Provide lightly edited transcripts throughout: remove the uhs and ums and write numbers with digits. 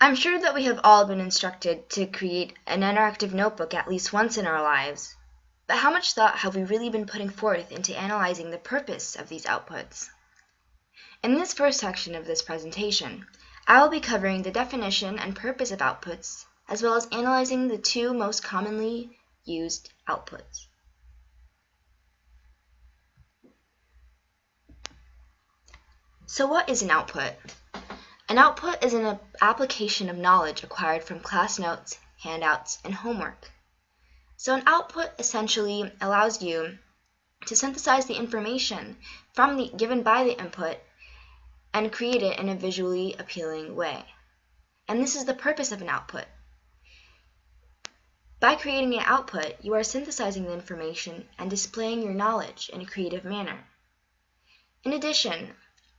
I'm sure that we have all been instructed to create an interactive notebook at least once in our lives, but how much thought have we really been putting forth into analyzing the purpose of these outputs? In this first section of this presentation, I will be covering the definition and purpose of outputs, as well as analyzing the two most commonly used outputs. So what is an output? An output is an application of knowledge acquired from class notes, handouts, and homework. So an output essentially allows you to synthesize the information given by the input and create it in a visually appealing way. And this is the purpose of an output. By creating an output, you are synthesizing the information and displaying your knowledge in a creative manner. In addition,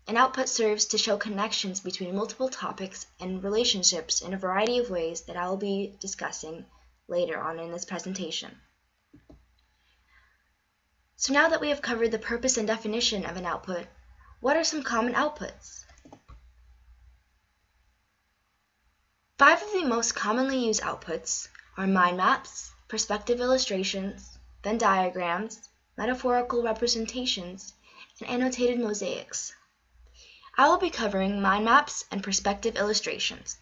an output serves to show connections between multiple topics and relationships in a variety of ways that I will be discussing later on in this presentation. So now that we have covered the purpose and definition of an output, what are some common outputs? 5 of the most commonly used outputs are mind maps, perspective illustrations, Venn diagrams, metaphorical representations, and annotated mosaics. I will be covering mind maps and perspective illustrations.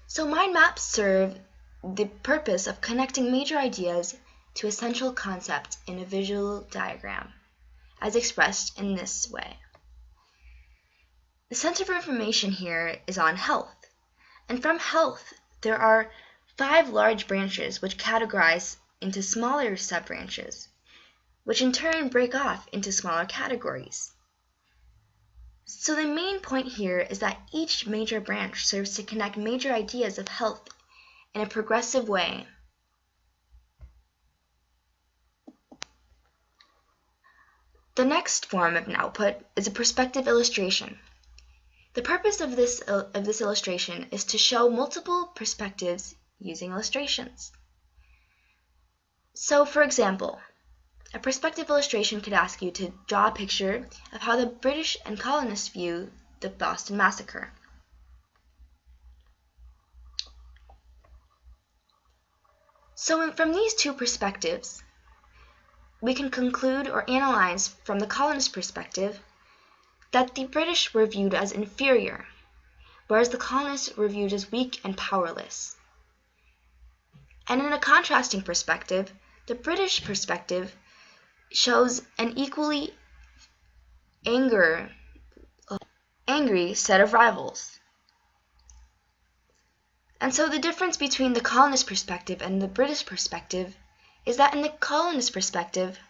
So mind maps serve the purpose of connecting major ideas to essential concepts in a visual diagram, as expressed in this way. The center of information here is on health, and from health there are 5 large branches which categorize into smaller sub-branches, which in turn break off into smaller categories. So the main point here is that each major branch serves to connect major ideas of health in a progressive way. The next form of an output is a perspective illustration. The purpose of this illustration is to show multiple perspectives using illustrations. So for example, a perspective illustration could ask you to draw a picture of how the British and colonists view the Boston Massacre. So from these two perspectives, we can conclude or analyze from the colonist perspective that the British were viewed as inferior, whereas the colonists were viewed as weak and powerless. And in a contrasting perspective, the British perspective shows an equally angry set of rivals. And so the difference between the colonist perspective and the British perspective is that in the colonist perspective,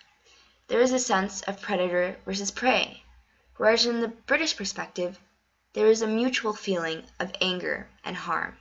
there is a sense of predator versus prey, whereas in the British perspective, there is a mutual feeling of anger and harm.